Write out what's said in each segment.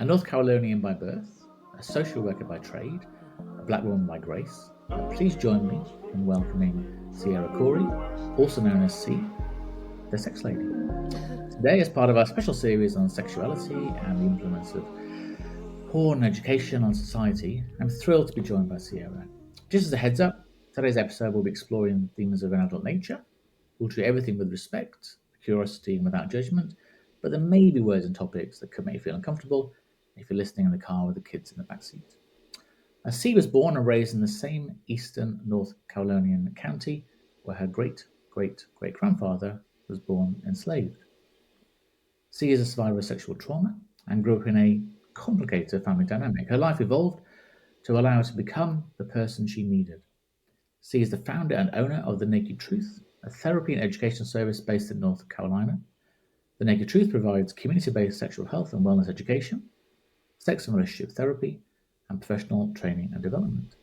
A North Carolinian by birth, a social worker by trade, a black woman by grace. Please join me in welcoming Ceara Corry, also known as C, the Sex Lady. Today, as part of our special series on sexuality and the influence of porn education on society, I'm thrilled to be joined by Ceara. Just as a heads up, today's episode will be exploring themes of an adult nature. We'll treat everything with respect, curiosity, and without judgment, but there may be words and topics that could make you feel uncomfortable if you're listening in the car with the kids in the backseat. C was born and raised in the same eastern North Carolinian county where her great great great grandfather was born enslaved. C is a survivor of sexual trauma and grew up in a complicated family dynamic. Her life evolved to allow her to become the person she needed. C is the founder and owner of The Naked Truth, a therapy and education service based in North Carolina. The Naked Truth provides community based sexual health and wellness education, sex and relationship therapy, and professional training and development.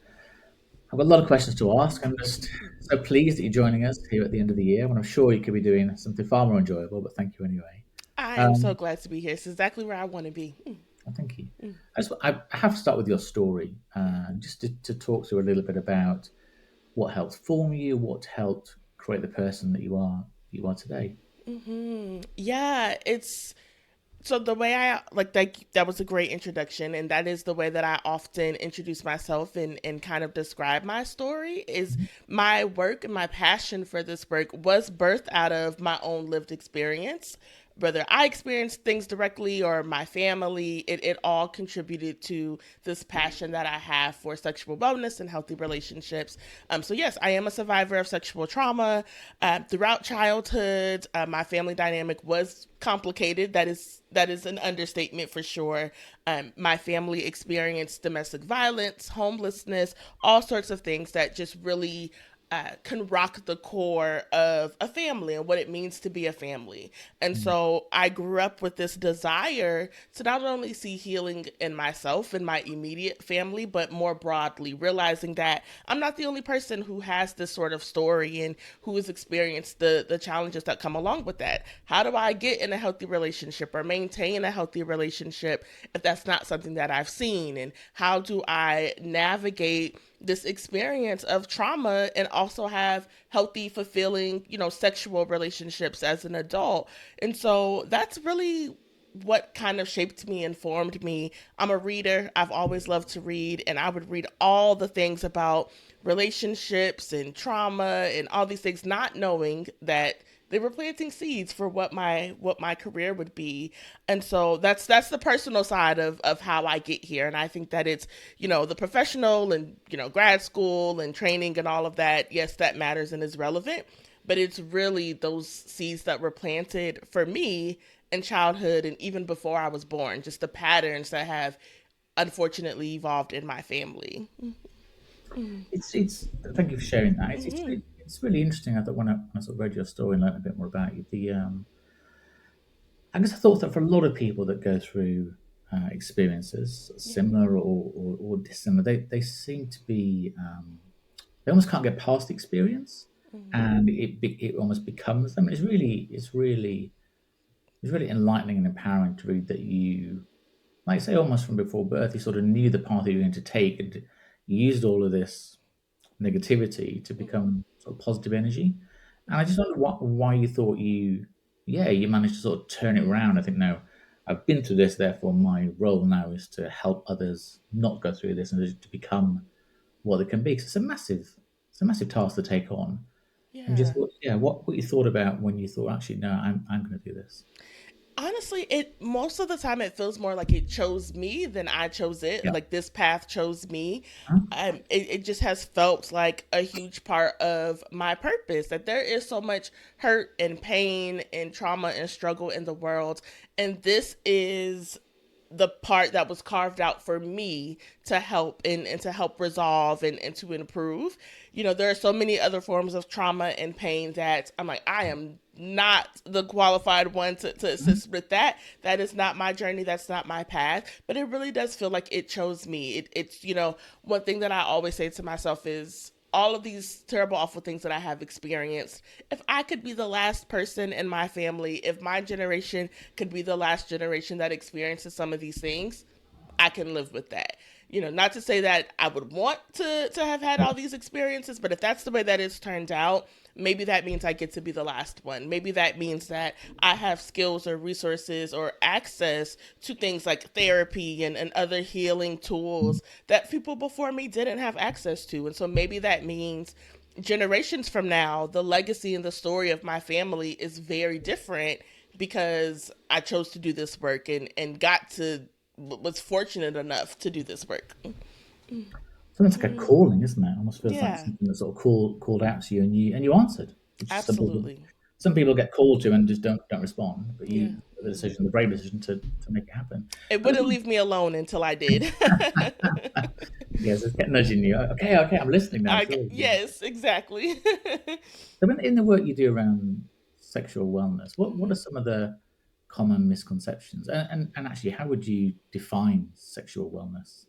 I've got a lot of questions to ask. I'm just so pleased that you're joining us here at the end of the year when I'm sure you could be doing something far more enjoyable, but thank you anyway. I am so Um, glad to be here. It's exactly where I want to be. Thank you. Mm. I have to start with your story, just to talk through a little bit about what helped form you, what helped create the person that you are today. Yeah, it's so the way I like that was a great introduction, and that is the way that I often introduce myself and kind of describe my story. Is my work and my passion for this work was birthed out of my own lived experience. Whether I experienced things directly or my family, it all contributed to this passion that I have for sexual wellness and healthy relationships. So yes, I am a survivor of sexual trauma. Throughout childhood, my family dynamic was complicated. That is an understatement for sure. My family experienced domestic violence, homelessness, all sorts of things that just really can rock the core of a family and what it means to be a family. And Mm, so I grew up with this desire to not only see healing in myself and my immediate family, but more broadly, realizing that I'm not the only person who has this sort of story and who has experienced the challenges that come along with that. How do I get in a healthy relationship or maintain a healthy relationship if that's not something that I've seen? And how do I navigate this experience of trauma and also have healthy, fulfilling, sexual relationships as an adult? And so that's really what kind of shaped me and formed me. I'm a reader. I've always loved to read, and I would read all the things about relationships and trauma and all these things, not knowing that they were planting seeds for what my career would be. And so that's the personal side of how I get here. And I think that it's, the professional and, grad school and training and all of that, yes, that matters and is relevant, but it's really those seeds that were planted for me in childhood and even before I was born, just the patterns that have unfortunately evolved in my family. it's thank you for sharing that. Mm-hmm. It's really interesting. I thought when I sort of read your story and learned a bit more about you, I guess I thought that for a lot of people that go through experiences Yeah. similar or dissimilar, they seem to be they almost can't get past the experience, Mm-hmm. and it almost becomes them. It's really enlightening and empowering to read that you, like say, almost from before birth, you sort of knew the path you were going to take, and you used all of this negativity to Mm-hmm. become sort of positive energy. And I Mm-hmm. just wonder why you thought you managed to sort of turn it around. I think no, I've been through this, therefore my role now is to help others not go through this and to become what they can be. 'Cause it's a massive task to take on. And just Yeah. what you thought about when you thought actually no, I'm going to do this. Honestly, it most of the time it feels more like it chose me than I chose it. Yeah. Like this path chose me. Huh? It just has felt like a huge part of my purpose. That there is so much hurt and pain and trauma and struggle in the world, and this is the part that was carved out for me to help and to help resolve and to improve. There are so many other forms of trauma and pain that I'm like, I am not the qualified one to Mhm. assist with that. That is not my journey. That's not my path. But it really does feel like it chose me. It's one thing that I always say to myself is all of these terrible, awful things that I have experienced, if I could be the last person in my family, if my generation could be the last generation that experiences some of these things, I can live with that. Not to say that I would want to have had all these experiences, but if that's the way that it's turned out, maybe that means I get to be the last one. Maybe that means that I have skills or resources or access to things like therapy and other healing tools that people before me didn't have access to. And so maybe that means generations from now, the legacy and the story of my family is very different because I chose to do this work and got to was fortunate enough to do this work. So it's like a calling, isn't it? It almost feels like Yeah, something that sort of called out to you, and you answered. Which absolutely. some people get called to and just don't respond, but Yeah. you the decision, the brave decision to make it happen. It I just wouldn't want, leave me alone until I did. yes, it's getting nudging you. Okay, okay, I'm listening now. Sure. Yeah. Yes, exactly. So in the work you do around sexual wellness, what are Mhm. some of the common misconceptions? And actually, how would you define sexual wellness?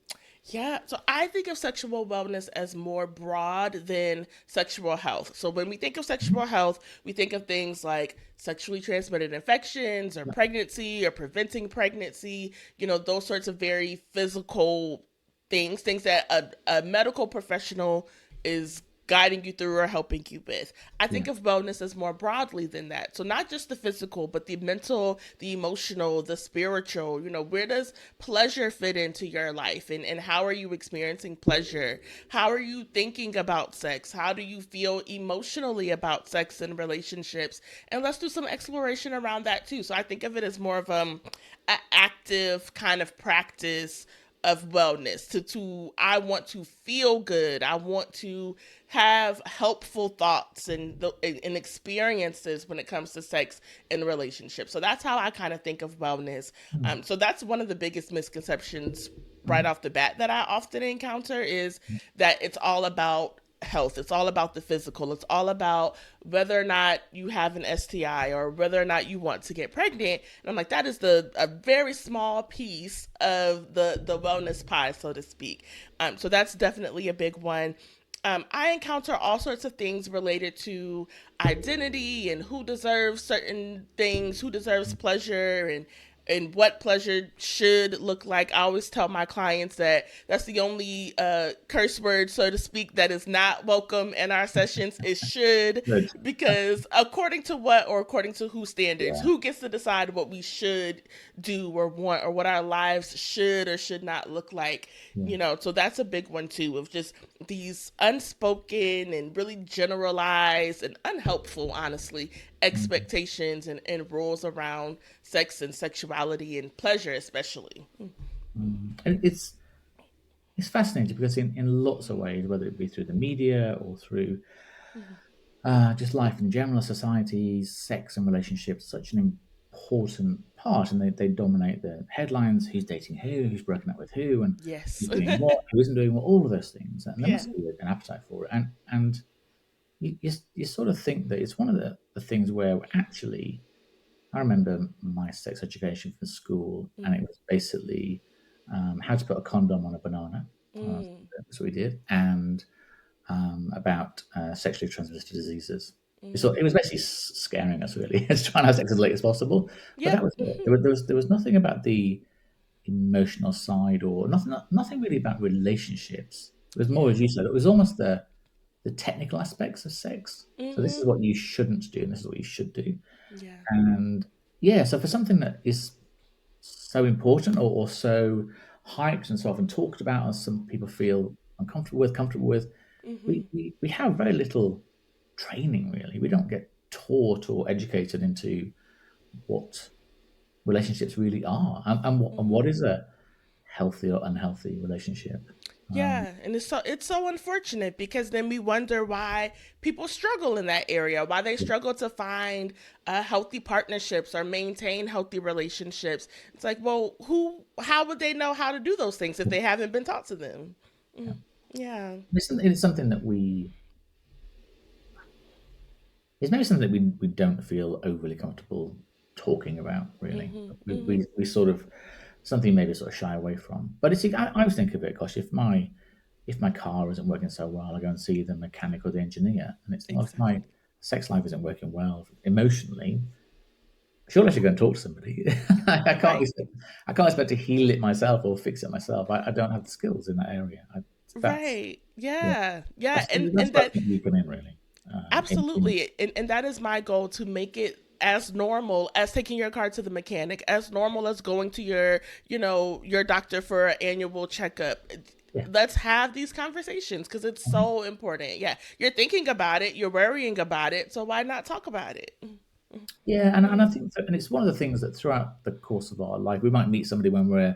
Yeah, so I think of sexual wellness as more broad than sexual health. So when we think of Mhm. sexual health, we think of things like sexually transmitted infections or Yeah, pregnancy or preventing pregnancy, those sorts of very physical things that a medical professional is guiding you through or helping you with. I yeah, think of wellness as more broadly than that. So not just the physical, but the mental, the emotional, the spiritual. Where does pleasure fit into your life, and how are you experiencing pleasure? How are you thinking about sex? How do you feel emotionally about sex and relationships? And let's do some exploration around that too. So I think of it as more of an active kind of practice of wellness I want to feel good. I want to have helpful thoughts and experiences when it comes to sex and relationships. So that's how I kind of think of wellness. mm, So that's one of the biggest misconceptions right mhm, off the bat that I often encounter is that it's all about health. It's all about the physical. It's all about whether or not you have an STI or whether or not you want to get pregnant. And I'm like, that is a very small piece of the wellness pie, so to speak. So that's definitely a big one. I encounter all sorts of things related to identity and who deserves certain things, who deserves pleasure, and what pleasure should look like. I always tell my clients that that's the only curse word, so to speak, that is not welcome in our sessions. It should, good. because according to what, or according to whose standards, Yeah, who gets to decide what we should do or want, or what our lives should or should not look like? yeah. So that's a big one too, of just these unspoken and really generalized and unhelpful, honestly, Mm, expectations and rules around sex and sexuality and pleasure, especially. And it's fascinating because in lots of ways, whether it be through the media or through just life in general, society, sex and relationships, such an important part, and they dominate the headlines. Who's dating who's broken up with who, and Yes. who's doing what, who isn't doing what, all of those things. And there Yeah. must be an appetite for it. And you sort of think that it's one of the things where actually, I remember my sex education from school, and it Mm, was basically how to put a condom on a banana. mm, That's what we did, and about sexually transmitted diseases. So it mm. was basically scaring us, really, as trying to have sex as late as possible. But Yep. that was it. There was nothing about the emotional side, or nothing really about relationships. It was more, Yeah. as you said, it was almost the technical aspects of sex. So this is Mm-hmm. what you shouldn't do, and this is what you should do. Yeah. And yeah, so for something that is so important, or so hyped and so often talked about, as some people feel uncomfortable with, comfortable with, Mm-hmm. we have very little training, really. We don't get taught or educated into what relationships really are, and what Mm-hmm. is a healthy or unhealthy relationship. Um, Yeah, and it's so unfortunate because then we wonder why people struggle in that area, why they struggle to find healthy partnerships or maintain healthy relationships. It's like, well, how would they know how to do those things if they haven't been taught to them? yeah. Mm, yeah. It's something that it's maybe something that we don't feel overly comfortable talking about, really. Mm-hmm. Mm-hmm. We sort of something maybe sort of shy away from. But it's I always think of it, gosh, if my car isn't working so well, I go and see the mechanic or the engineer. And it's, well, if my Exactly. sex life isn't working well emotionally, surely I should go and talk to somebody. I can't Right. expect, I can't expect to heal it myself or fix it myself. I don't have the skills in that area. That's Right. yeah. Yeah. Yeah. That's And where I that think you come in really. In absolutely. And that is my goal, to make it as normal as taking your car to the mechanic, as normal as going to your, your doctor for an annual checkup. yeah. Let's have these conversations because it's Mhm. so important. Yeah. You're thinking about it, you're worrying about it. So why not talk about it? Yeah, and I think and it's one of the things that throughout the course of our life we might meet somebody when we're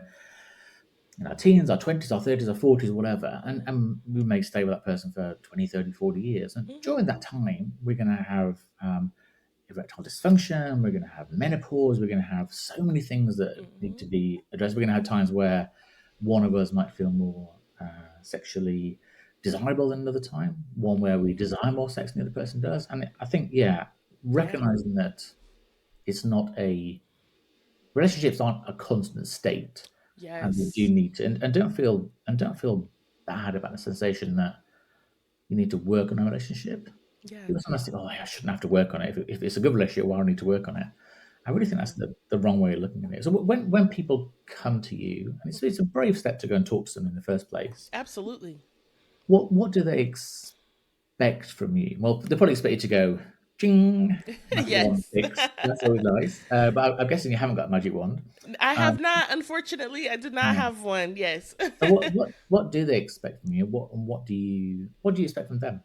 in our teens, our 20s, our 30s, our 40s, whatever, and we may stay with that person for 20, 30, 40 years. And Hmm. during that time, we're going to have erectile dysfunction, we're going to have menopause, we're going to have so many things that need to Hmm. be addressed. We're going to have times where one of us might feel more sexually desirable than another time, one where we Hmm. desire more sex than the other person does. And I think, yeah, Yeah. recognizing that it's not a relationships aren't a constant state, and we do Yes. need to and don't feel bad about the sensation that you need to work on a relationship. Yeah. People sometimes think, "Oh, I shouldn't have to work on it. If it's a good relationship, why do I need to work on it?" I really think Yeah. that's the wrong way of looking at it. So when people come to you, and it's a brave step to go and talk to them in the first place, Absolutely. what do they expect from you? Well, they probably expect you to go, "Ching, magic wand Yes. fix." That's always nice. But I'm guessing you haven't got a magic wand. I have Um, not, unfortunately, I did not yeah. have one. Yes. So what do they expect from you? What do you expect from them?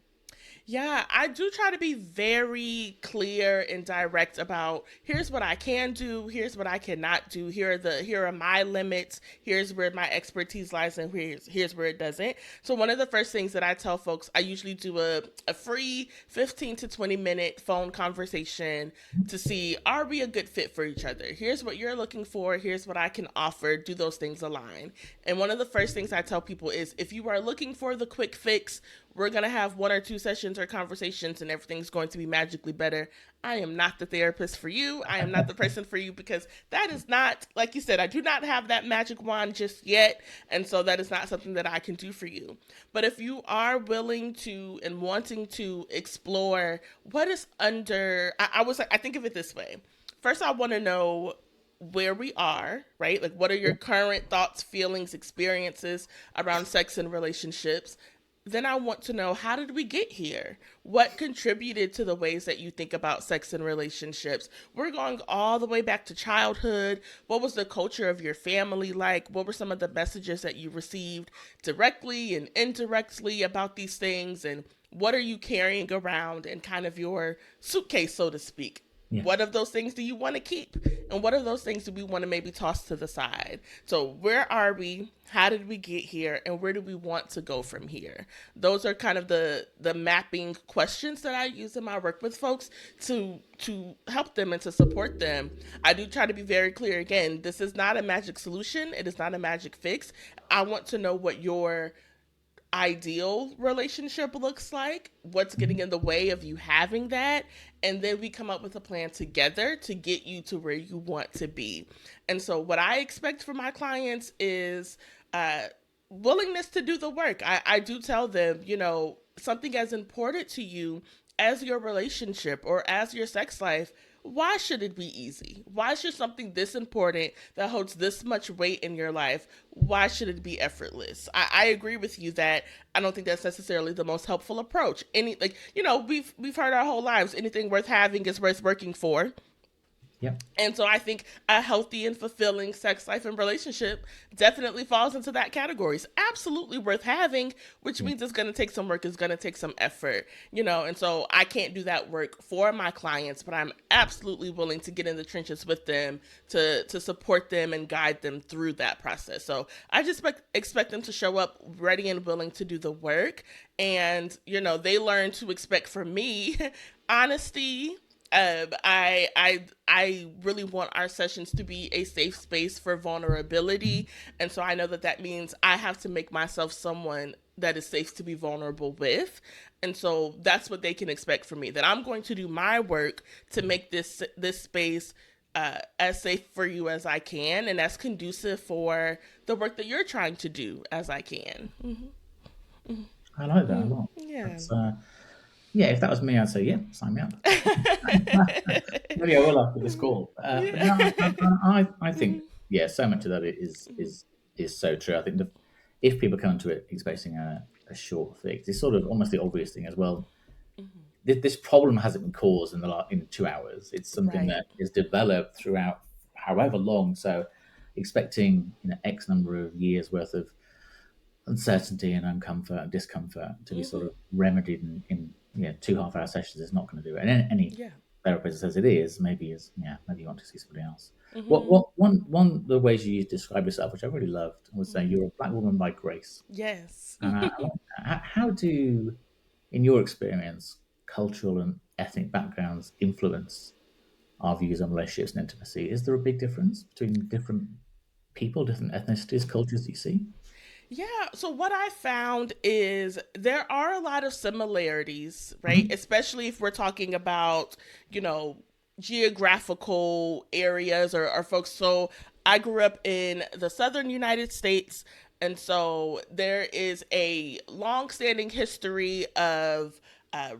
Yeah, I do try to be very clear and direct about, here's what I can do, here's what I cannot do, here are my limits, here's where my expertise lies, and here's where it doesn't. So one of the first things that I tell folks, I usually do a free 15 to 20-minute phone conversation to see, are we a good fit for each other? Here's what you're looking for, here's what I can offer, do those things align? And one of the first things I tell people is, if you are looking for the quick fix, we're going to have one or two sessions or conversations and everything's going to be magically better. I am not the therapist for you. I am not the person for you, because that is not, like you said, I do not have that magic wand just yet. And so that is not something that I can do for you. But if you are willing to and wanting to explore what is under, I think of it this way. First, I want to know where we are, right? Like, what are your Yeah, current thoughts, feelings, experiences around sex and relationships? Then I want to know, how did we get here? What contributed to the ways that you think about sex and relationships? We're going all the way back to childhood. What was the culture of your family like? What were some of the messages that you received directly and indirectly about these things? And what are you carrying around in kind of your suitcase, so to speak? yeah, What of those things do you want to keep? And what of those things do we want to maybe toss to the side? So, where are we? How did we get here? And where do we want to go from here? Those are kind of the mapping questions that I use in my work with folks to help them and to support them. I do try to be very clear, again, this is not a magic solution. It is not a magic fix. I want to know what your ideal relationship looks like, what's getting mhm, in the way of you having that, and then we come up with a plan together to get you to where you want to be. And so, what I expect from my clients is uh, willingness to do the work. I do tell them, something as important to you as your relationship or as your sex life, why should it be easy? Why should something this important that holds this much weight in your life, why should it be effortless? I agree with you that I don't think that's necessarily the most helpful approach. We've heard our whole lives, anything worth having is worth working for. yeah, And so I think a healthy and fulfilling sex life and relationship definitely falls into that category. It's absolutely worth having, which yeah, means it's going to take some work, it's going to take some effort, and so I can't do that work for my clients, but I'm absolutely willing to get in the trenches with them to support them and guide them through that process. So I just expect them to show up ready and willing to do the work. And, they learn to expect from me honesty. I really want our sessions to be a safe space for mhm, vulnerability, and so I know that that means I have to make myself someone that is safe to be vulnerable with, and so that's what they can expect from me. That I'm going to do my work to make this space as safe for you as I can, and as conducive for the work that you're trying to do as I can. I like that a Mm-hmm. lot. Yeah. That's yeah. If that was me, I'd say yeah, sign me up. maybe I will after this call. But Yeah. no, I think Mhm. yeah, so much of that Mhm. is so true. I think if people come to it expecting a short fix, it's sort of almost the obvious thing as well. Mhm. This problem hasn't been caused in 2 hours. It's something Right. that is developed throughout however long. So, expecting X number of years worth of uncertainty and uncomfort and discomfort to be sort Mhm. of remedied in 2 half-hour sessions is not going to do it. And any Yeah. therapist that says it is, maybe you want to see somebody else. Mhm. One of the ways you describe yourself, which I really loved, was say Mhm. you're a black woman by grace. Yes. And how do, in your experience, cultural and ethnic backgrounds influence our views on relationships and intimacy? Is there a big difference between different people, different ethnicities, cultures that you see? Yeah, so what I found is there are a lot of similarities, right? Mhm. Especially if we're talking about, you know, geographical areas or folks. So I grew up in the southern United States, and so there is a long-standing history of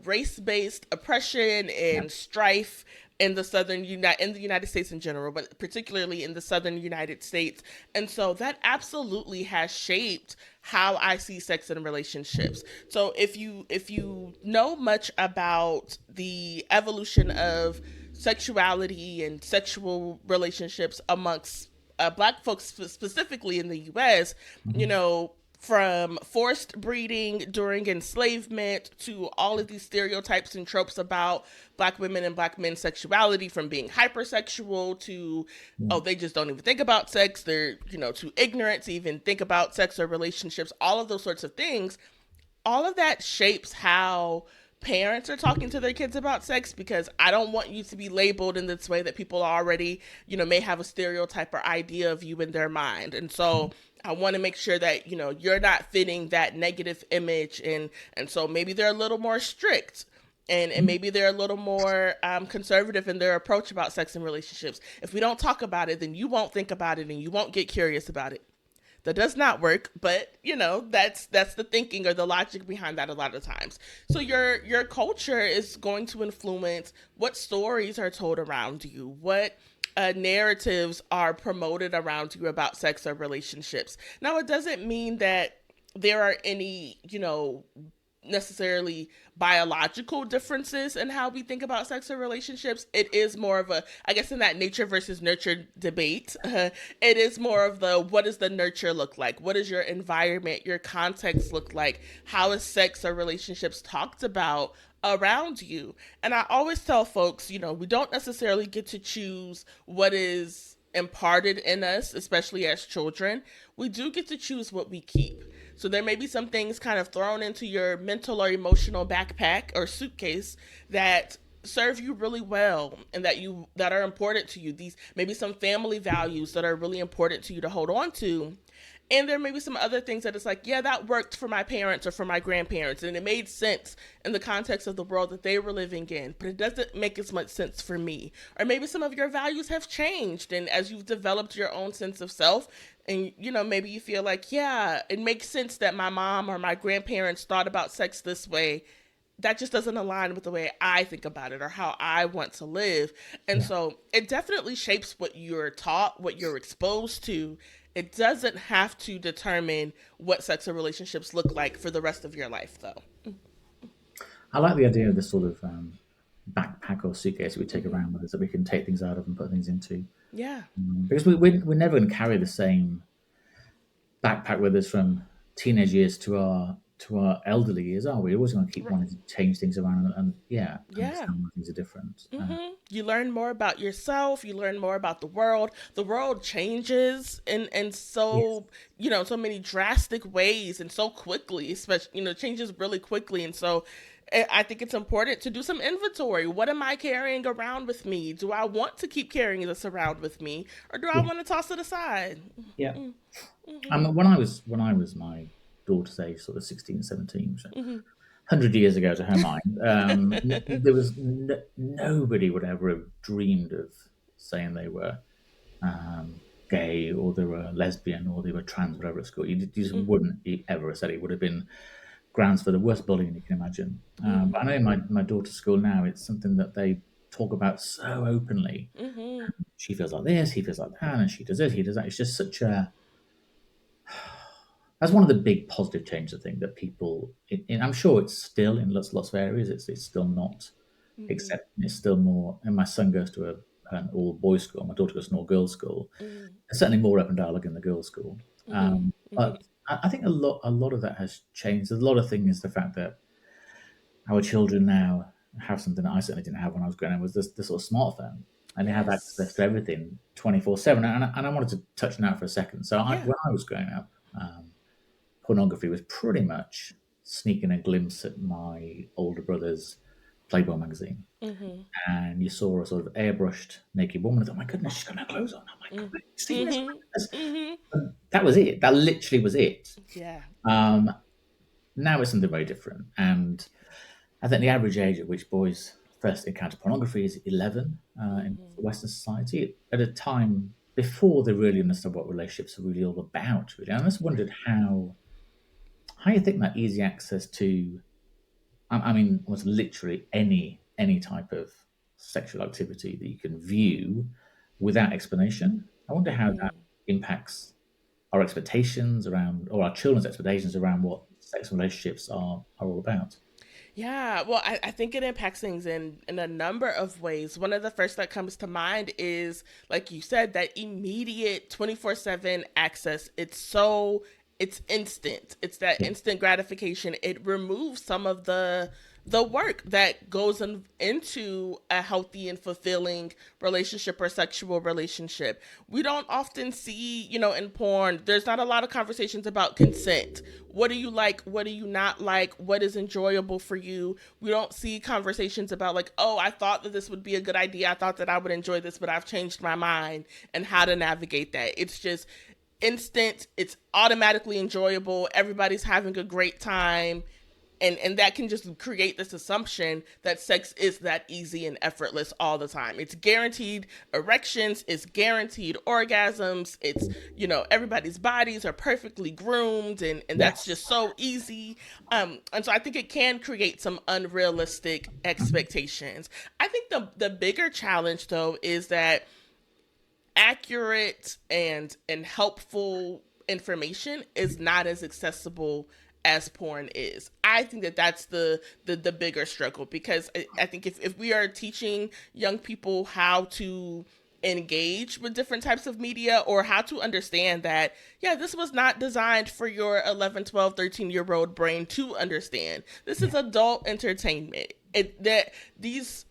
race-based oppression Yeah. and strife in the United States in general, but particularly in the southern United States. And so that absolutely has shaped how I see sex and relationships. So if you know much about the evolution of sexuality and sexual relationships amongst black folks specifically in the US, you Mhm. know, from forced breeding during enslavement to all of these stereotypes and tropes about black women and black men's sexuality, from being hypersexual to, Yeah. oh, they just don't even think about sex, they're, too ignorant to even think about sex or relationships, all of those sorts of things. All of that shapes how parents are talking to their kids about sex, because I don't want you to be labeled in this way that people already, may have a stereotype or idea of you in their mind. And so I want to make sure that, you're not fitting that negative image, and so maybe they're a little more strict, and maybe they're a little more conservative in their approach about sex and relationships. If we don't talk about it, then you won't think about it and you won't get curious about it. That does not work, but that's the thinking or the logic behind that a lot of times. So your culture is going to influence what stories are told around you, what narratives are promoted around you about sex or relationships. Now, it doesn't mean that there are any, necessarily biological differences in how we think about sex or relationships. It is more of a, I guess, in that nature versus nurture debate, it is more of the, what does the nurture look like? What does your environment, your context look like? How is sex or relationships talked about around you? And I always tell folks, we don't necessarily get to choose what is imparted in us, especially as children. We do get to choose what we keep. So there may be some things kind of thrown into your mental or emotional backpack or suitcase that serve you really well and that are important to you. These maybe some family values that are really important to you to hold on to. And there may be some other things that it's like, yeah, that worked for my parents or for my grandparents, and it made sense in the context of the world that they were living in, but it doesn't make as much sense for me. Or maybe some of your values have changed, and as you've developed your own sense of self, and maybe you feel like, yeah, it makes sense that my mom or my grandparents thought about sex this way. That just doesn't align with the way I think about it or how I want to live. And Yeah. so it definitely shapes what you're taught, what you're exposed to. It doesn't have to determine what sex or relationships look like for the rest of your life, though. I like the idea of this sort of backpack or suitcase we take Mm-hmm. around with us that we can take things out of and put things into. Yeah. Because we're never going to carry the same backpack with us from teenage years to our elderly years, are we? We're always going to keep wanting to change things around and yeah, Yeah. understand why things are different. You learn more about yourself. You learn more about the world. The world changes in Yes. so so many drastic ways and so quickly. Especially changes really quickly, and so I think it's important to do some inventory. What am I carrying around with me? Do I want to keep carrying this around with me, or do I Yeah. want to toss it aside? Yeah. Mm-hmm. And when I was my daughter's age, sort of 16, 17, so Mm-hmm. 100 years ago to her mind, there was nobody would ever have dreamed of saying they were gay or they were lesbian or they were trans, whatever at school. You just Mm-hmm. wouldn't ever have said it. It would have been grounds for the worst bullying you can imagine. But I know Mm-hmm. in my daughter's school now, it's something that they talk about so openly. Mhm. She feels like this, he feels like that, and she does this, he does that. It's just such a that's one of the big positive changes I think that people. I'm sure it's still in lots of areas. It's still not Mhm. accepted. It's still more. And my son goes to an all boys school. My daughter goes to an all girls school. Mhm. There's certainly more open dialogue in the girls' school. Mhm. But Mhm. I think a lot of that has changed. A lot of things. The fact that our children now have something that I certainly didn't have when I was growing up was this sort of smartphone, and they have access Yes. to everything 24/7. And I wanted to touch on that for a second. So Yeah. when I was growing up, pornography was pretty much sneaking a glimpse at my older brother's Playboy magazine. Mhm. And you saw a sort of airbrushed naked woman. I thought, my goodness, she's got no clothes on. Oh my God, Mhm. have you seen this? Mhm. Mhm. And that was it. That literally was it. Yeah. Um, Now it's something very different. And I think the average age at which boys first encounter pornography is 11 in Mhm. Western society at a time before they really understand what relationships are really all about. Really, and I just wondered how you think that easy access to, I mean, almost literally any type of sexual activity that you can view without explanation. I wonder how that Mhm. impacts our expectations around, or our children's expectations around what sex relationships are all about. Yeah, well, I think it impacts things in a number of ways. One of the first that comes to mind is, like you said, that immediate 24/7 access. It's instant. It's that Yeah, instant gratification. It removes some of the work that goes into a healthy and fulfilling relationship or sexual relationship. We don't often see, in porn, there's not a lot of conversations about consent. What do you like? What do you not like? What is enjoyable for you? We don't see conversations about, like, oh, I thought that this would be a good idea. I thought that I would enjoy this, but I've changed my mind, and how to navigate that. It's just instant, it's automatically enjoyable. Everybody's having a great time, and that can just create this assumption that sex is that easy and effortless all the time. It's guaranteed erections, it's guaranteed orgasms, it's, everybody's bodies are perfectly groomed, and that's yes, just so easy. And so I think it can create some unrealistic expectations. I think the bigger challenge, though, is that accurate and helpful information is not as accessible as porn is. I think that that's the bigger struggle, because I think if we are teaching young people how to engage with different types of media, or how to understand that, yeah, this was not designed for your 11, 12, 13-year old brain to understand. This yeah, is adult entertainment. That these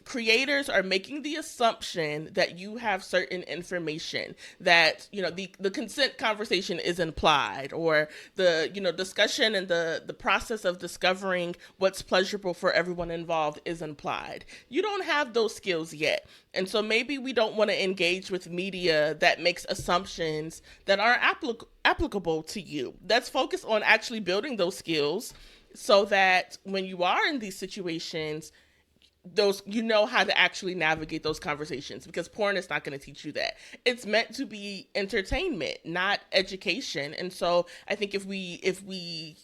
creators are making the assumption that you have certain information, that, the consent conversation is implied, or the, discussion and the process of discovering what's pleasurable for everyone involved is implied. You don't have those skills yet, and so maybe we don't want to engage with media that makes assumptions that are applicable to you. Let's focus on actually building those skills, so that when you are in these situations, those, how to actually navigate those conversations, because porn is not going to teach you that. It's meant to be entertainment, not education. And so I think if we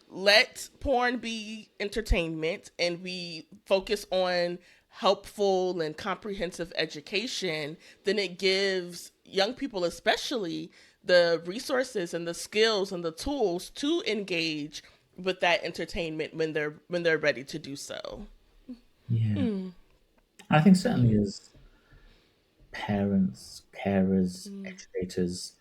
let porn be entertainment, and we focus on helpful and comprehensive education, then it gives young people, especially, the resources and the skills and the tools to engage with that entertainment when they're ready to do so. yeah. Mm. I think certainly as parents, carers, Mm. educators,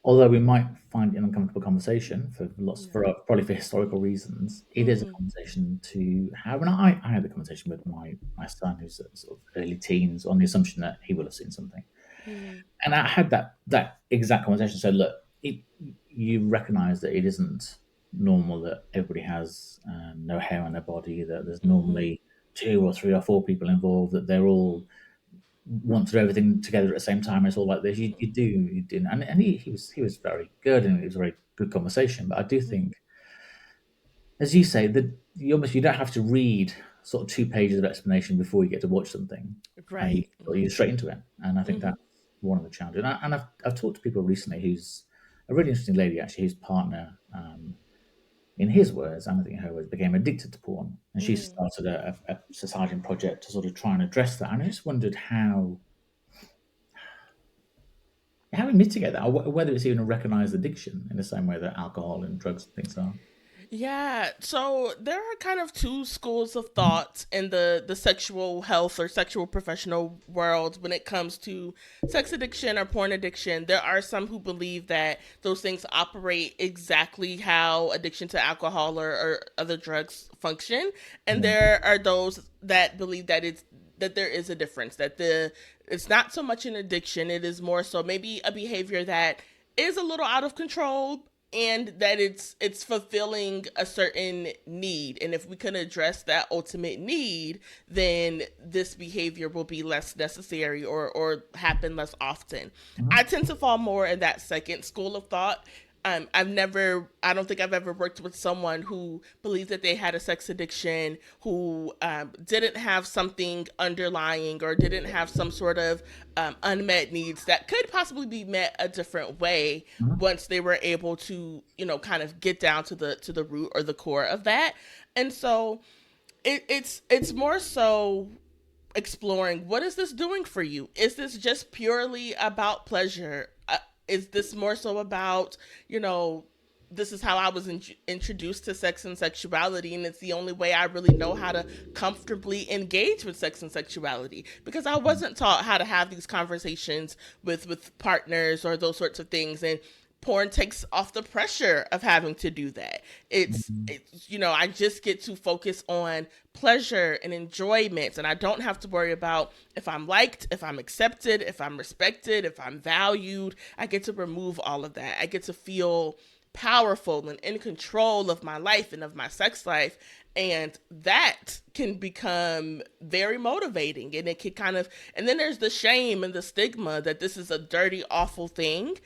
although we might find it an uncomfortable conversation for lots Yeah. for probably for historical reasons, it is a Mhm. conversation to have. And I had the conversation with my son, who's sort of early teens, on the assumption that he will have seen something, Mhm. and I had that exact conversation. So look, you recognise that it isn't normal that everybody has no hair on their body, that there's Mhm. normally two or three or four people involved, that they're all want to do everything together at the same time. It's all like this. You do, and he was very good, and it was a very good conversation. But I do Mhm. think, as you say, that you don't have to read sort of 2 pages of explanation before you get to watch something. You Right. you get straight into it, and I think Mhm. that's one of the challenges. And I've talked to people recently who's a really interesting lady actually, whose partner in his words, and I think her words, became addicted to porn, and she Mm-hmm. started a society project to sort of try and address that. And I just wondered how we mitigate that, or whether it's even a recognised addiction in the same way that alcohol and drugs and things are. Yeah, so there are kind of two schools of thought in the sexual health or sexual professional world when it comes to sex addiction or porn addiction. There are some who believe that those things operate exactly how addiction to alcohol or other drugs function, and Yeah. there are those that believe that there is a difference, that the it's not so much an addiction, it is more so maybe a behavior that is a little out of control, and that it's fulfilling a certain need, and if we can address that ultimate need, then this behavior will be less necessary or happen less often. I Mhm. tend to fall more in that second school of thought. I don't think I've ever worked with someone who believed that they had a sex addiction, who didn't have something underlying or didn't have some sort of unmet needs that could possibly be met a different way Mhm. once they were able to, kind of get down to the root or the core of that. And so it's more so exploring, what is this doing for you? Is this just purely about pleasure? Is this more so about, you know, this is how I was introduced to sex and sexuality, and it's the only way I really know how to comfortably engage with sex and sexuality, because I wasn't taught how to have these conversations with partners or those sorts of things. And porn takes off the pressure of having to do that. Mhm. I just get to focus on pleasure and enjoyment, and I don't have to worry about if I'm liked, if I'm accepted, if I'm respected, if I'm valued. I get to remove all of that. I get to feel powerful and in control of my life and of my sex life. And that can become very motivating, and it can kind of, and then there's the shame and the stigma that this is a dirty, awful thing.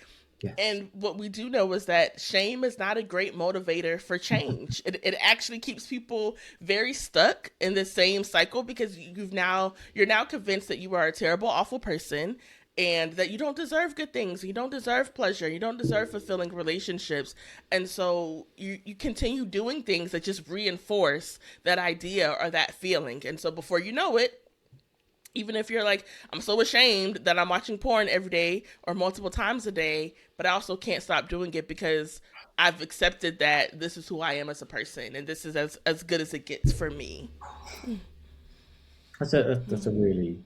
Yes. And what we do know is that shame is not a great motivator for change. It actually keeps people very stuck in the same cycle, because you're now convinced that you are a terrible, awful person, and that you don't deserve good things, you don't deserve pleasure, you don't deserve fulfilling relationships. And so you continue doing things that just reinforce that idea or that feeling. And so before you know it, even if you're like, I'm so ashamed that I'm watching porn every day or multiple times a day, but I also can't stop doing it because I've accepted that this is who I am as a person, and this is as good as it gets for me. That's a really,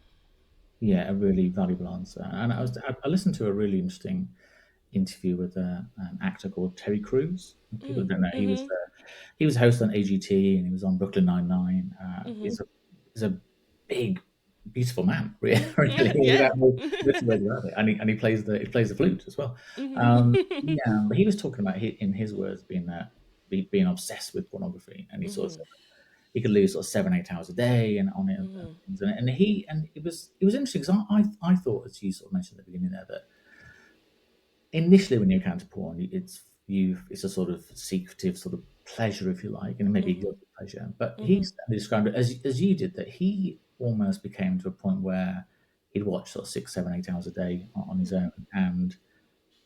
yeah, a really valuable answer. And I listened to a really interesting interview with an actor called Terry Crews. People Mm, don't know, mm-hmm, he was a host on AGT, and he was on Brooklyn Nine Nine. mm-hmm. He's a big, beautiful man, really, Yeah, really yeah. without no two ways about it. And he plays the flute as well. Mm-hmm. Yeah, but he was talking about, in his words, being obsessed with pornography, and he sort of Mm-hmm. said he could lose sort of 7 8 hours a day and on it, and Mm-hmm. things. And it was interesting because I thought, as you sort of mentioned at the beginning there, that initially when you encounter porn, it's a sort of secretive sort of pleasure, if you like, and maybe a Mm-hmm. guilty pleasure. But he Mm-hmm. described it as you did, that he almost became to a point where he'd watch sort of 6 7 8 hours a day on his own, and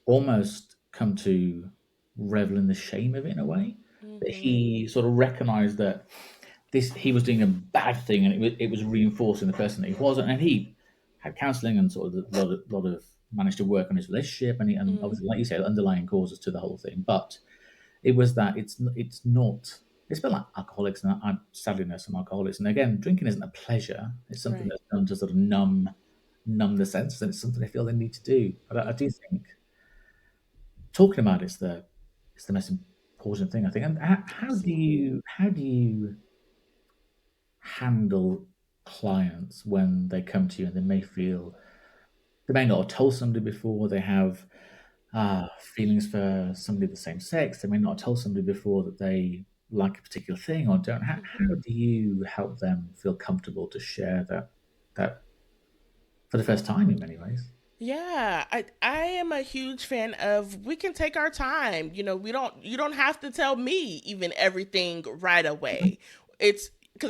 almost come to revel in the shame of it in a way. That Mm-hmm. he sort of recognised that this he was doing a bad thing, and it was reinforcing the person that he was, and he had counselling and sort of a lot of managed to work on his relationship, and Mm-hmm. obviously, like you said, underlying causes to the whole thing. But it was that it's not. It's a bit like alcoholics, and I sadly know some alcoholics. And again, drinking isn't a pleasure; it's something Right. that's done to sort of numb the senses, and it's something they feel they need to do. But I do Mm-hmm. think talking about it's the most important thing, I think. And Absolutely. how do you handle clients when they come to you and they may not have told somebody before, they have feelings for somebody of the same sex, they may not have told somebody before that they like a particular thing or don't. How do you help them feel comfortable to share that for the first time in many ways? Yeah, I am a huge fan of, we can take our time. You don't have to tell me even everything right away. It's because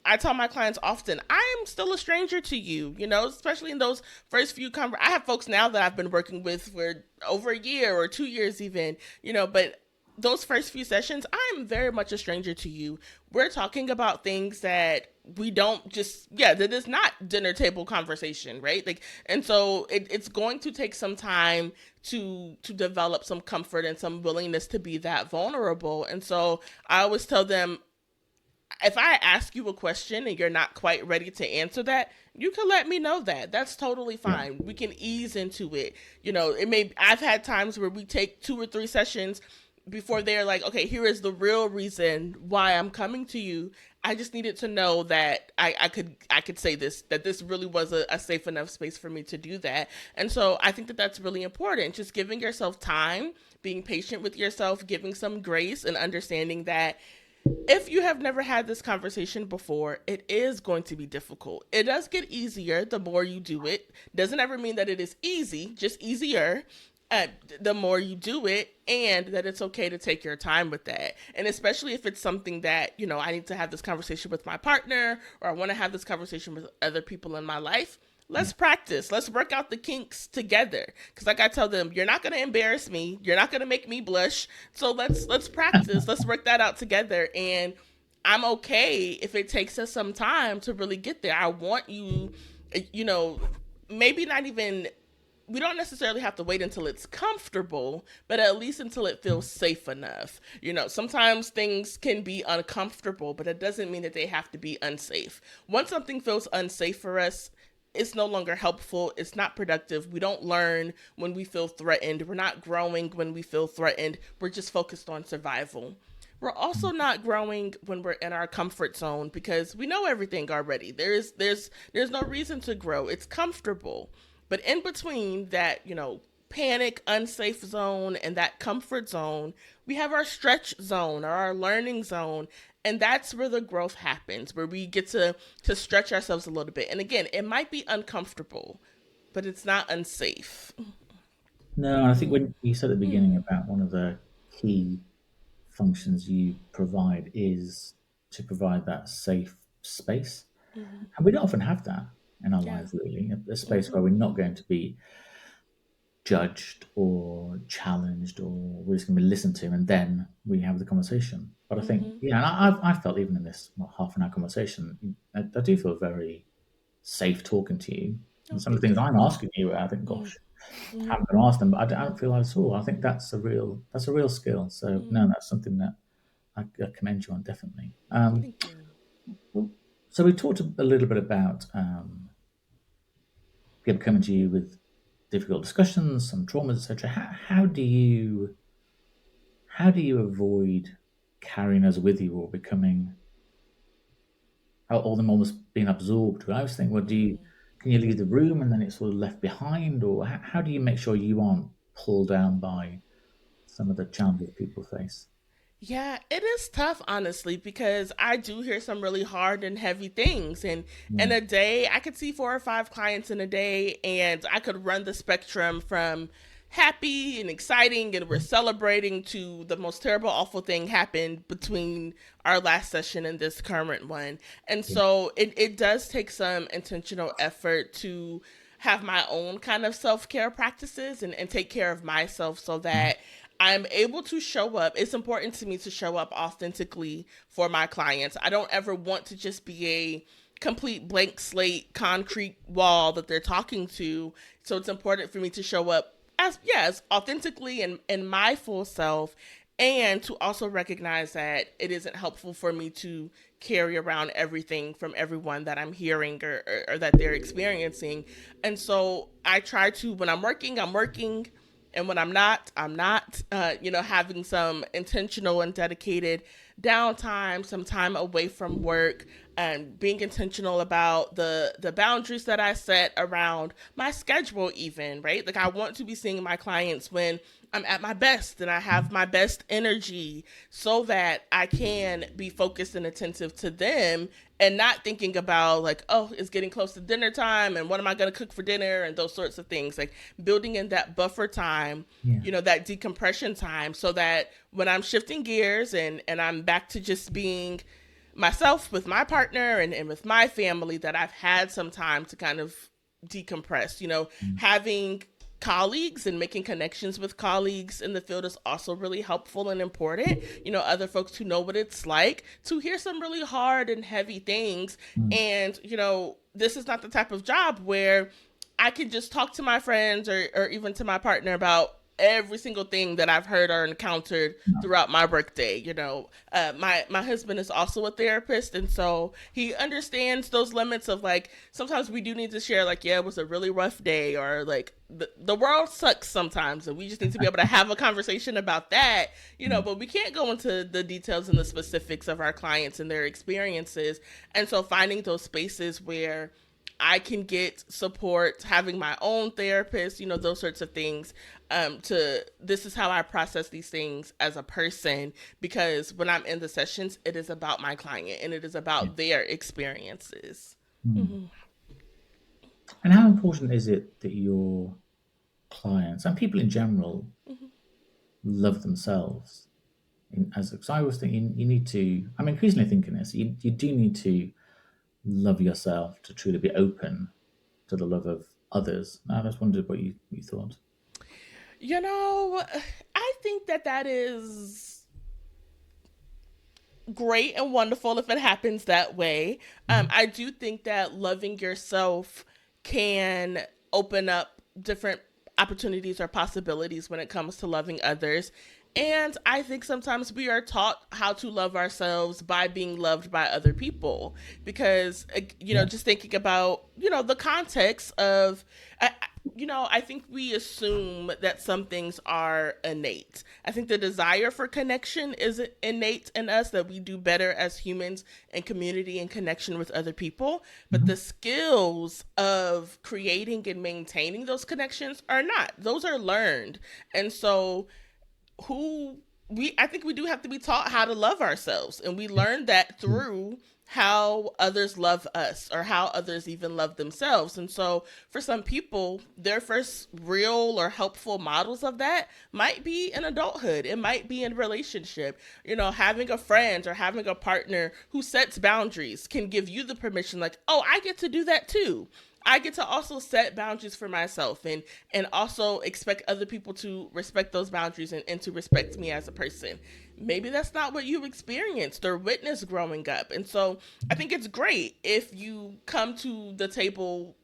I tell my clients often, I am still a stranger to you, especially in those first few I have folks now that I've been working with for over a year or 2 years even, but those first few sessions, I'm very much a stranger to you. We're talking about things that we don't just, yeah, that is not dinner table conversation, right? Like, and so it's going to take some time to develop some comfort and some willingness to be that vulnerable. And so I always tell them, if I ask you a question and you're not quite ready to answer that, you can let me know that. That's totally Yeah. fine. We can ease into it. You know, it may I've had times where we take 2 or 3 sessions before they're like, okay, here is the real reason why I'm coming to you. I just needed to know that I could say this, that this really was a safe enough space for me to do that. And so I think that that's really important. Just giving yourself time, being patient with yourself, giving some grace, and understanding that if you have never had this conversation before, it is going to be difficult. It does get easier the more you do it. Doesn't ever mean that it is easy, just easier. Uh, the more you do it, and that it's okay to take your time with that. And especially if it's something that, you know, I need to have this conversation with my partner, or I want to have this conversation with other people in my life, Yeah. let's practice. Let's work out the kinks together. Because like I tell them, you're not going to embarrass me. You're not going to make me blush. So let's practice. Let's work that out together. And I'm okay if it takes us some time to really get there. I want you, you know, maybe not even, we don't necessarily have to wait until it's comfortable, but at least until it feels safe enough. You know, sometimes things can be uncomfortable, but it doesn't mean that they have to be unsafe. Once something feels unsafe for us, it's no longer helpful. It's not productive. We don't learn when we feel threatened. We're not growing when we feel threatened. We're just focused on survival. We're also not growing when we're in our comfort zone because we know everything already. There's no reason to grow. It's comfortable. But in between that, you know, panic, unsafe zone and that comfort zone, we have our stretch zone or our learning zone. And that's where the growth happens, where we get to stretch ourselves a little bit. And again, it might be uncomfortable, but it's not unsafe. No, I think Mm, when you said at the mm, beginning about one of the key functions you provide is to provide that safe space. mm, And we don't often have that in our yeah. lives, really. A space Mm-hmm, where we're not going to be judged or challenged, or we're just going to be listened to, and then we have the conversation. But I think, mm-hmm. yeah, and I've felt even in this half an hour conversation, I do feel very safe talking to you. Oh, And some of the thank things you. I'm asking you, I think, Mm, gosh, I mm, haven't been asked them, but I don't feel that at all. I think that's a real skill. So mm. no, that's something that I commend you on definitely. Thank you. Well, so we talked a little bit about people coming to you with difficult discussions, some traumas, etc. How do you avoid carrying us with you or becoming or them almost being absorbed? I was thinking, well, Mm. can you leave the room and then it's sort of left behind, or how do you make sure you aren't pulled down by some of the challenges people face? Yeah, it is tough, honestly, because I do hear some really hard and heavy things. And in Yeah, a day, I could see 4 or 5 clients in a day, and I could run the spectrum from happy and exciting and we're celebrating to the most terrible, awful thing happened between our last session and this current one. And yeah, so it does take some intentional effort to have my own kind of self care practices and take care of myself so that I'm able to show up. It's important to me to show up authentically for my clients. I don't ever want to just be a complete blank slate, concrete wall that they're talking to. So it's important for me to show up as, yes, authentically and my full self, and to also recognize that it isn't helpful for me to carry around everything from everyone that I'm hearing or that they're experiencing. And so I try to, when I'm working, and when I'm not, I'm not. You know, having some intentional and dedicated downtime, some time away from work, and being intentional about the boundaries that I set around my schedule, even, right? Like, I want to be seeing my clients when I'm at my best and I have my best energy so that I can be focused and attentive to them and not thinking about, like, oh, it's getting close to dinner time and what am I going to cook for dinner and those sorts of things. Like, building in that buffer time, yeah. you know, that decompression time, so that when I'm shifting gears and I'm back to just being myself with my partner and with my family, that I've had some time to kind of decompress, you know, Mm. having colleagues and making connections with colleagues in the field is also really helpful and important. Other folks who know what it's like to hear some really hard and heavy things. Mm. And, this is not the type of job where I can just talk to my friends or even to my partner about every single thing that I've heard or encountered No. throughout my workday. My husband is also a therapist, and so he understands those limits of like sometimes we do need to share like, yeah, it was a really rough day, or like the world sucks sometimes, and we just need to be able to have a conversation about that. Mm. But we can't go into the details and the specifics of our clients and their experiences, and so finding those spaces where I can get support, having my own therapist, those sorts of things. This is how I process these things as a person, because when I'm in the sessions, it is about my client and it is Yeah. about their experiences. Mm. Mm-hmm. And how important is it that your clients and people in general Mm-hmm. love themselves? Because I always think you need to. I'm increasingly thinking this. You do need to love yourself to truly be open to the love of others. I just wondered what you thought. You know, I think that is great and wonderful if it happens that way. Mhm. I do think that loving yourself can open up different opportunities or possibilities when it comes to loving others. And I think sometimes we are taught how to love ourselves by being loved by other people. Because, Yeah. just thinking about, the context of, I think we assume that some things are innate. I think the desire for connection is innate in us, that we do better as humans in community and connection with other people. But Mhm. the skills of creating and maintaining those connections are not. Those are learned. And so who I think we do have to be taught how to love ourselves, and we learn that Mm. through how others love us or how others even love themselves. And so for some people, their first real or helpful models of that might be in adulthood, it might be in relationship. Having a friend or having a partner who sets boundaries can give you the permission, like, oh, I get to do that too. I get to also set boundaries for myself, and also expect other people to respect those boundaries, and to respect me as a person. Maybe that's not what you've experienced or witnessed growing up. And so I think it's great if you come to the table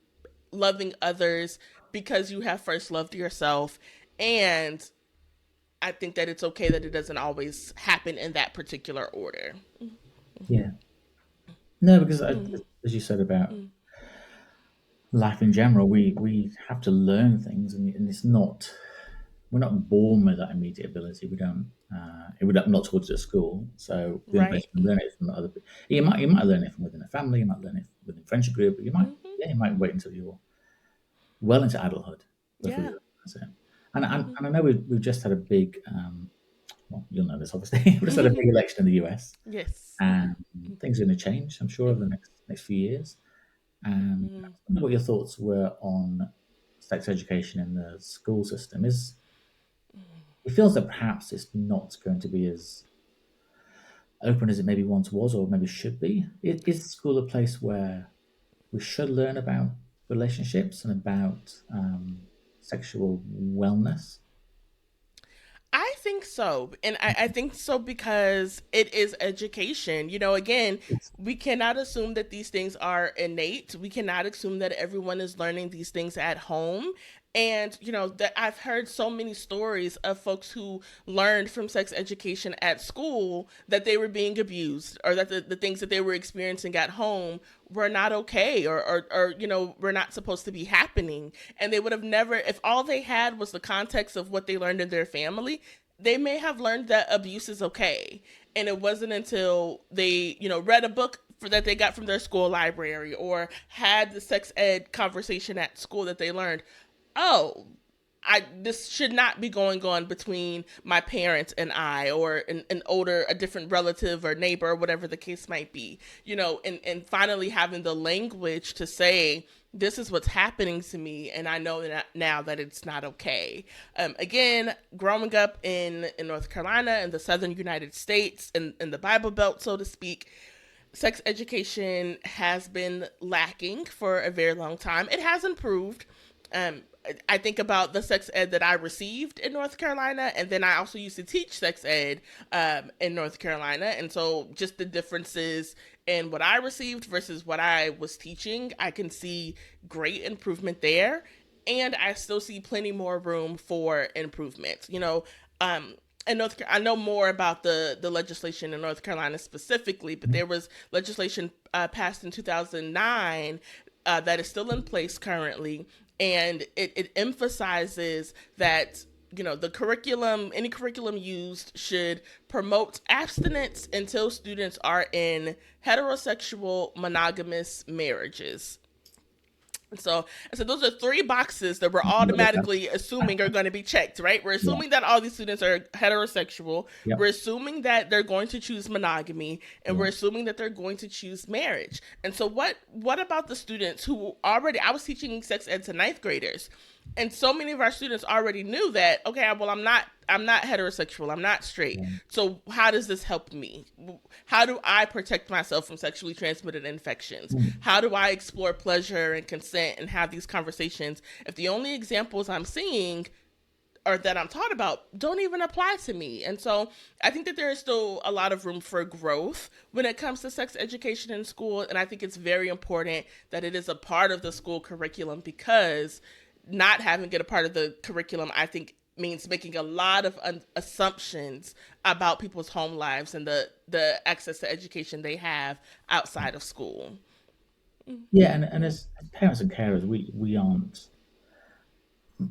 loving others because you have first loved yourself. And I think that it's okay that it doesn't always happen in that particular order. Yeah. No, because Mm, as you said about mm, life in general, we have to learn things, and it's not we're not born with that immediate ability. We don't. We're not taught it at school, so the only place right. you can learn it from other people. You might learn it from within a family. You might learn it within a friendship group. But Hmm. you might wait until you're well into adulthood before you Yeah. realize it. And Hmm. I know we've just had a big. Well, you'll know this obviously. We've just had a big election in the US, Yes. and things are going to change. I'm sure over the Hmm. next few years. And I Hmm. wonder what your thoughts were on sex education in the school system. Is it feels that perhaps it's not going to be as open as it maybe once was, or maybe should be. Is school a place where we should learn about relationships and about sexual wellness? I think so. And I think so because it is education. Again, Yes. we cannot assume that these things are innate. We cannot assume that everyone is learning these things at home. And, that I've heard so many stories of folks who learned from sex education at school that they were being abused, or that the things that they were experiencing at home were not okay, or were not supposed to be happening. And they would have never, if all they had was the context of what they learned in their family, they may have learned that abuse is okay. And it wasn't until they, read a book that they got from their school library, or had the sex ed conversation at school, that they learned, oh, this should not be going on between my parents and I, or a different relative or neighbor, or whatever the case might be. And finally having the language to say, this is what's happening to me, and I know that now that it's not okay. Again, growing up in North Carolina, in the southern United States, in the Bible Belt, so to speak, sex education has been lacking for a very long time. It has improved, Um, I think about the sex ed that I received in North Carolina, and then I also used to teach sex ed in North Carolina. And so, just the differences in what I received versus what I was teaching, I can see great improvement there. And I still see plenty more room for improvement. In I know more about the legislation in North Carolina specifically, but there was legislation passed in 2009 that is still in place currently, and it emphasizes that the curriculum, any curriculum used, should promote abstinence until students are in heterosexual monogamous marriages. So I said those are three boxes that we're automatically assuming are going to be checked, right? We're Yeah. assuming that all these students are heterosexual. We're Yep. assuming that they're going to choose monogamy, and Yeah. we're assuming that they're going to choose marriage. And so what about the students who already, I was teaching sex ed to ninth graders, and so many of our students already knew that, okay, well, I'm not heterosexual, I'm not straight. Yeah. So how does this help me? How do I protect myself from sexually transmitted infections? Mm. How do I explore pleasure and consent and have these conversations if the only examples I'm seeing or that I'm taught about don't even apply to me? And so I think that there is still a lot of room for growth when it comes to sex education in school. And I think it's very important that it is a part of the school curriculum, because not having it a part of the curriculum, I think, means making a lot of assumptions about people's home lives and the access to education they have outside of school. Yeah, and as parents and carers,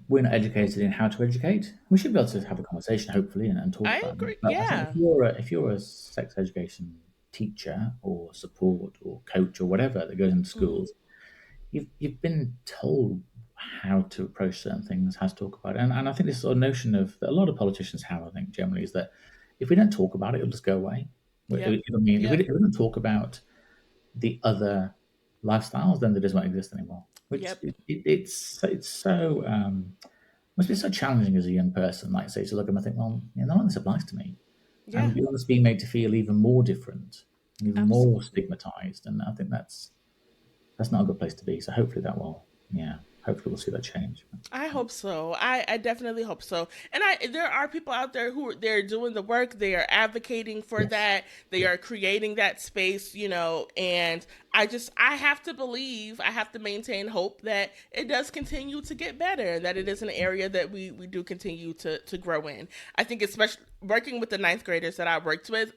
we're not educated in how to educate. We should be able to have a conversation, hopefully, and talk I about it. agree. But I think Yeah. if you're a sex education teacher or support or coach or whatever that goes into Mm-hmm. schools, you've been told how to approach certain things, how to talk about it. And I think this sort of notion of that a lot of politicians have, I think, generally, is that if we don't talk about it, it'll just go away. Yep. I mean, Yep. if we don't talk about the other lifestyles, then they just won't exist anymore. Which Yep. it's so must be so challenging as a young person, like say, to look at them and think, well, none of this applies to me, Yeah. and you're just being made to feel even more different, and even more Absolutely. stigmatized, and I think that's not a good place to be. So hopefully that will, yeah, hopefully we'll see that change. I hope so. I definitely hope so. And there are people out there who they're doing the work, they are advocating for Yes, that, they yeah, are creating that space, and I have to believe, I have to maintain hope that it does continue to get better, that it is an area that we do continue to grow in. I think especially working with the ninth graders that I worked with,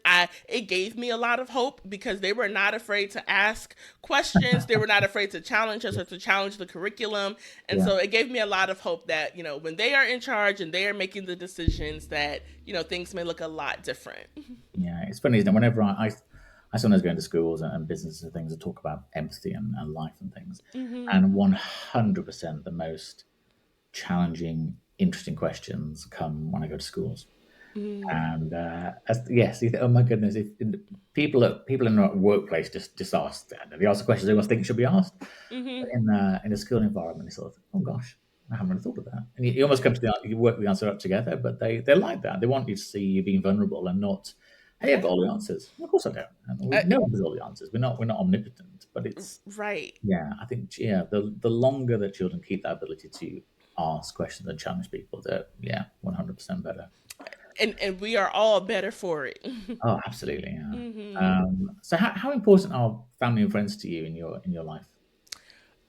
it gave me a lot of hope because they were not afraid to ask questions. They were not afraid to challenge us or to challenge the curriculum. And yeah, so it gave me a lot of hope that, when they are in charge and they are making the decisions, that, things may look a lot different. yeah. It's funny, isn't it? Whenever I sometimes go into schools and businesses and things to talk about empathy and life and things, Mm-hmm. and 100% the most challenging, interesting questions come when I go to schools. Mm-hmm. And yes, you think, oh my goodness, if people in the workplace just ask, they ask the questions they must think should be asked. But Mm-hmm. in a school environment, it's sort of, oh gosh, I haven't really thought of that. And you almost Yeah. come to you work the answer up together, but they like that. They want you to see you being vulnerable and not, hey, I've Yeah. got all the answers. Well, of course I don't. And Uh, no one has all the answers. We're not omnipotent, but it's right. yeah. I think yeah, the longer that children keep that ability to ask questions and challenge people, they're 100% better. And we are all better for it. Oh, absolutely. Yeah. Mm-hmm. So, how important are family and friends to you in your life?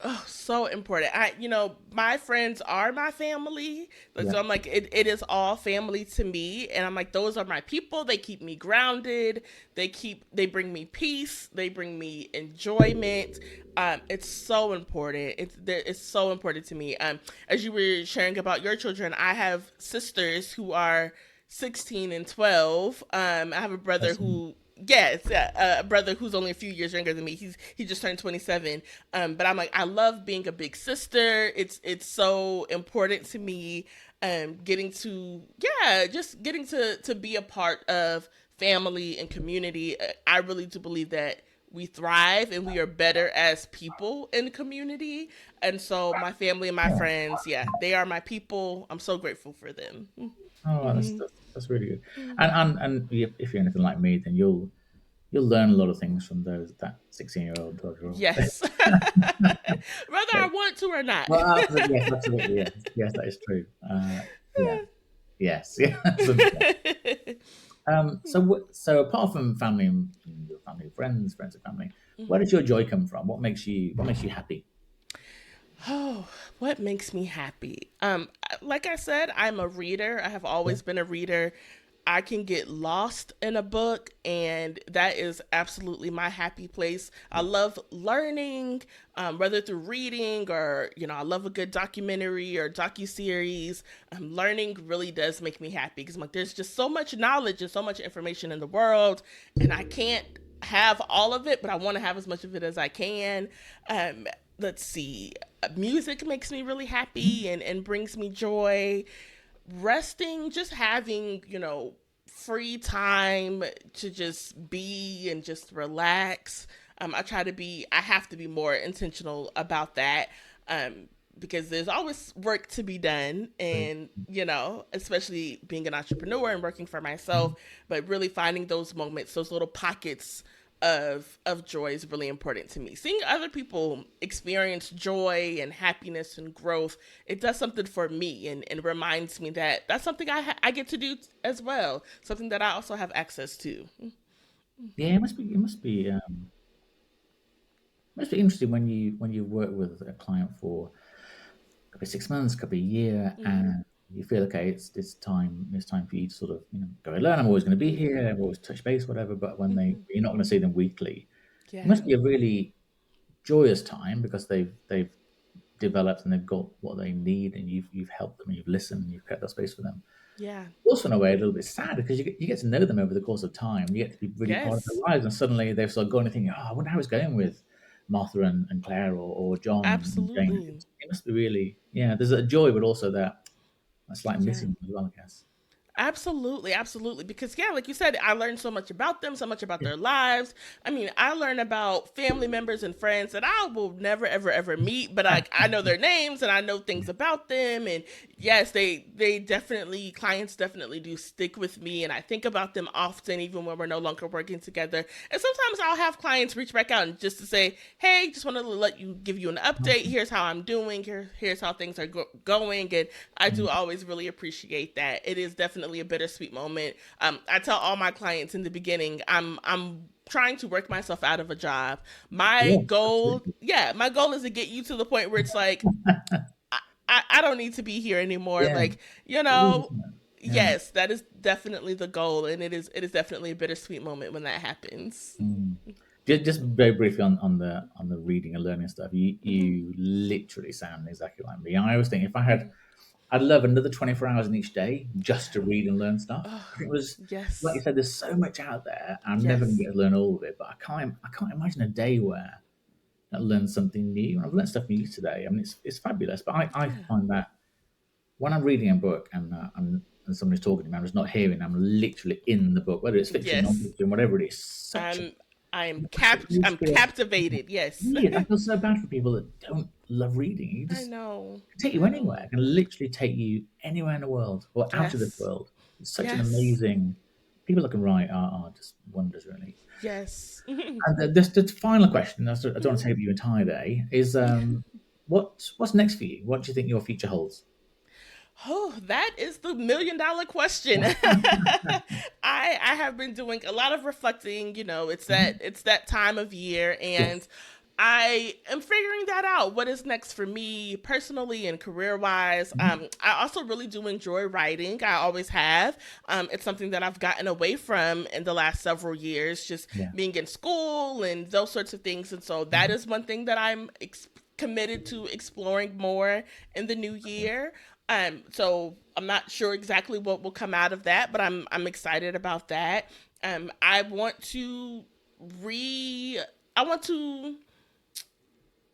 Oh, so important. My friends are my family. Like, Yeah. so I'm like, it is all family to me. And I'm like, those are my people. They keep me grounded. They bring me peace. They bring me enjoyment. It's so important. It's so important to me. As you were sharing about your children, I have sisters who are 16 and 12. I have a brother Awesome. who, yeah, it's a brother who's only a few years younger than me. He just turned 27. But I'm like, I love being a big sister. It's so important to me. Getting to be a part of family and community. I really do believe that we thrive and we are better as people in community. And so my family and my Yeah. friends, yeah, they are my people. I'm so grateful for them. Oh, Mm-hmm. that's really good. And if you're anything like me, then you'll learn a lot of things from that 16-year-old 12-year-old. Yes. Whether I want to or not? Well, absolutely, yes, absolutely, yes, yes, that is true. Yeah, yes, yeah, 100%. So apart from family and your family, friends and family, where does your joy come from? What makes you happy? Oh, what makes me happy? Like I said, I'm a reader. I have Yeah, always been a reader. I can get lost in a book, and that is absolutely my happy place. I love learning, whether through reading or I love a good documentary or docu series. Learning really does make me happy because like there's just so much knowledge and so much information in the world, and I can't have all of it, but I want to have as much of it as I can. Um, let's see, music makes me really happy and brings me joy. Resting, just having, free time to just be and just relax. I have to be more intentional about that. Um, because there's always work to be done, and especially being an entrepreneur and working for myself, but really finding those moments, those little pockets of joy is really important to me. Seeing other people experience joy and happiness and growth, it does something for me, and reminds me that that's something I get to do as well, something that I also have access to. yeah. Must be interesting when you work with a client for could be 6 months, could be a year, Mm-hmm. and you feel okay. It's time for you to sort of go and learn. I'm always going to be Mm-hmm. here. I've always touch base, whatever. But Mm-hmm. you're not going to see them weekly, it Yeah. must be a really joyous time because they've developed and they've got what they need, and you've helped them, and you've listened, and you've kept that space for them. Yeah. Also, in a way, a little bit sad because you get to know them over the course of time. You get to be really part of their Yes. lives, and suddenly they've sort of gone and thinking, "Oh, I wonder how it's going with Martha and Claire or John and Jane." Absolutely. It must be really, yeah. There's a joy, but also that slight Yeah. missing as well, I guess. Absolutely, absolutely. Because yeah, like you said, I learned so much about them, so much about Yeah, their lives. I mean, I learn about family members and friends that I will never, ever, ever meet, but I know their names and I know things about them. And yes, they definitely clients definitely do stick with me, and I think about them often, even when we're no longer working together. And sometimes I'll have clients reach back out and just to say, "Hey, just wanted to give you an update. Here's how I'm doing. Here's how things are going." And I do always really appreciate that. It is definitely a bittersweet moment. I tell all my clients in the beginning, I'm trying to work myself out of a job. My yeah, goal, absolutely. yeah, my goal is to get you to the point where it's like I don't need to be here anymore. Yeah, Like, it is, isn't it? Yeah. yes, that is definitely the goal, and it is definitely a bittersweet moment when that happens. Mm. Just very briefly on the reading and learning stuff, Hmm. you literally sound exactly like me. I always think if I had, I'd love another 24 hours in each day just to read and learn stuff. Oh, It was like you yes, said, there's so much out there. I'm never going to yes, get to learn all of it, but I can't imagine a day where I learn something new. And I've learned stuff new today. I mean, it's fabulous. But I yeah, find that when I'm reading a book and somebody's talking to me, I'm just not hearing. I'm literally in the book, whether it's fiction, yes. non-fiction, whatever it is. Such a I'm I am I I'm just feel captivated. Yes, weird. I feel so bad for people that don't love reading. You I just know, it can take you I anywhere. know. It can literally take you anywhere in the world or out of this Yes, world. It's such an yes, amazing. People that can write are just wonders, really. yes. And the final question, I don't want to take up your entire day, is what's next for you? What do you think your future holds? Oh, that is the $1 million question. I have been doing a lot of reflecting. It's that time of year, and Yes. I am figuring that out. What is next for me personally and career wise? I also really do enjoy writing. I always have. It's something that I've gotten away from in the last several years, just Yeah. being in school and those sorts of things. And so that is one thing that I'm committed to exploring more in the new year. So I'm not sure exactly what will come out of that, but I'm excited about that. I want to re I want to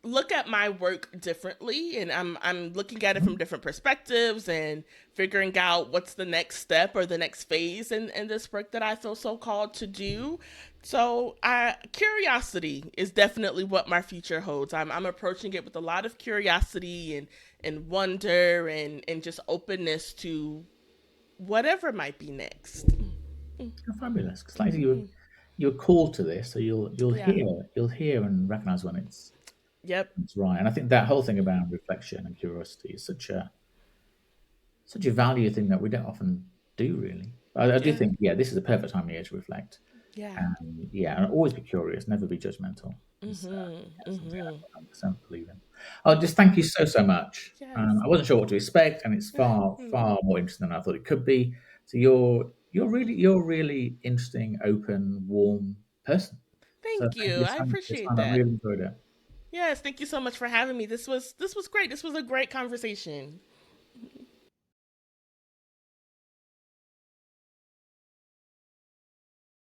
look at my work differently, and I'm looking at it from different perspectives and figuring out what's the next step or the next phase in this work that I feel so called to do. So curiosity is definitely what my future holds. I'm approaching it with a lot of curiosity and wonder and just openness to whatever might be next. Oh, fabulous. Because like you're called to this, so Yeah. you'll hear and recognize when it's Yep. That's right. And I think that whole thing about reflection and curiosity is such a value thing that we don't often do, really. I do Yeah. think, yeah, this is a perfect time of year to reflect. Yeah. And yeah, and always be curious, never be judgmental. Is Mhm. yeah, something I Mhm. 100% believe in. Oh, just thank you so, so much. Yes. I wasn't sure what to expect, and it's far, far more interesting than I thought it could be. So you're really interesting, open, warm person. So Thank thank you. you I so much for your appreciate time. I that. really enjoyed it. Yes, thank you so much for having me. This was great. This was a great conversation.